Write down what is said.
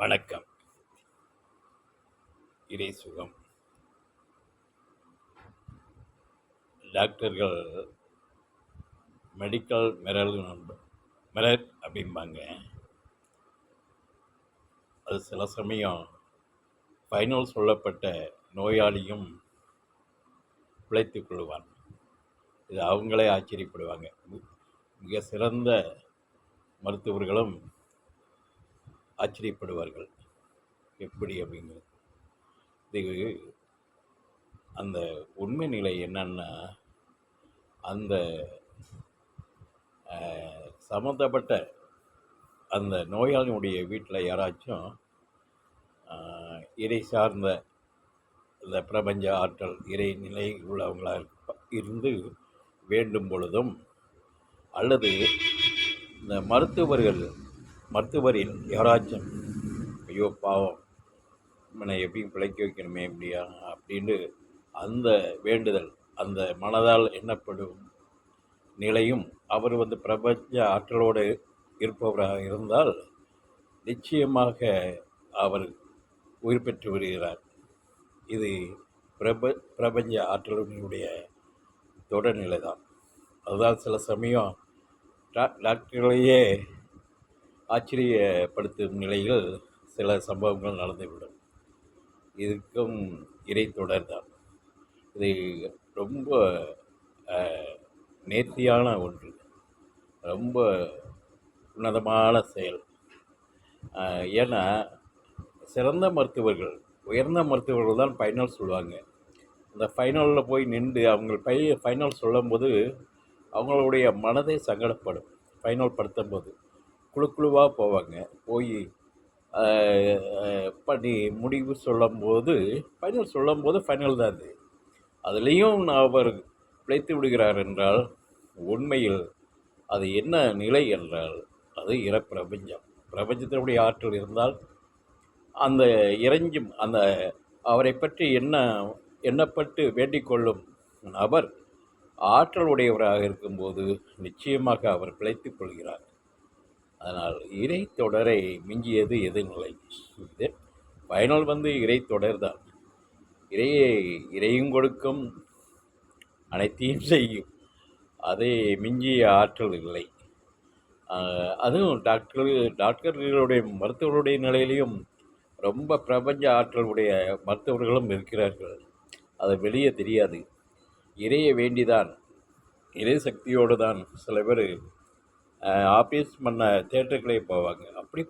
வணக்கம். இறை சுகம். டாக்டர்கள் மெடிக்கல் மிரர் அப்படிம்பாங்க. அது சில சமயம் ஃபைனல் சொல்லப்பட்ட நோயாளியும் பிழைத்துக் கொள்வான். இது அவங்களே ஆச்சரியப்படுவாங்க. மிக சிறந்த மருத்துவர்களும் ஆச்சரியப்படுவார்கள். எப்படி அப்படிங்கிறது. இது அந்த உண்மை நிலை என்னன்னா, அந்த சம்மந்தப்பட்ட அந்த நோயாளியுடைய வீட்டில் யாராச்சும் இறை சார்ந்த இந்த பிரபஞ்ச ஆற்றல் இறை நிலை உள்ளவங்களாக இருந்து வேண்டும் பொழுதும், அல்லது இந்த மருத்துவரில் யாராச்சும் ஐயோ பாவம் இவனை எப்படியும் பிழைக்க வைக்கணுமே எப்படியா அப்படின்னு அந்த வேண்டுதல், அந்த மனதால் எண்ணப்படும் நிலையும் அவர் பிரபஞ்ச ஆற்றலோடு இருப்பவராக இருந்தால் நிச்சயமாக அவர் உயிர் பெற்று வருகிறார். இது பிரபஞ்ச ஆற்றலினுடைய தொடர்நிலை தான். அதுதான் சில சமயம் டாக்டர்களையே ஆச்சரியப்படுத்தும் நிலையில் சில சம்பவங்கள் நடந்துவிடும். இதுக்கும் இறை தொடர் தான். இது ரொம்ப நேர்த்தியான ஒன்று, ரொம்ப உன்னதமான செயல். ஏன்னா சிறந்த மருத்துவர்கள், உயர்ந்த மருத்துவர்கள் தான் ஃபைனல் சொல்லுவாங்க. அந்த ஃபைனலில் போய் நின்று அவங்க ஃபைனல் சொல்லும்போது அவங்களுடைய மனதே சங்கடப்படும். ஃபைனல் படுத்தும்போது குழுவாக போவாங்க. போய் பண்ணி முடிவு சொல்லும்போது ஃபைனல் தான் அது. அதுலேயும் அவர் பிழைத்து விடுகிறார் என்றால் உண்மையில் அது என்ன நிலை என்றால் அது பிரபஞ்சத்தினுடைய ஆற்றல் இருந்தால் அந்த இறைஞ்சும் அந்த அவரை பற்றி எண்ணப்பட்டு வேண்டிக் கொள்ளும் நபர் ஆற்றல் உடையவராக இருக்கும்போது நிச்சயமாக அவர் பிழைத்துக் கொள்கிறார். அதனால் இறை தொடரை மிஞ்சியது எதுநிலை. இது ஃபைனல் இறை தொடர் தான். இறையும் கொடுக்கும், அனைத்தையும் செய்யும். அதை மிஞ்சிய ஆற்றல் இல்லை. அதுவும் டாக்டர்களுடைய மருத்துவர்களுடைய நிலையிலையும் ரொம்ப பிரபஞ்ச ஆற்றலுடைய மருத்துவர்களும் இருக்கிறார்கள். அது வெளியே தெரியாது. இறையை வேண்டிதான், இறை சக்தியோடு தான் சில பேர் ஆபீஸ் பண்ண தேட்டருக்குள்ளே போவாங்க. அப்படிப்பட்ட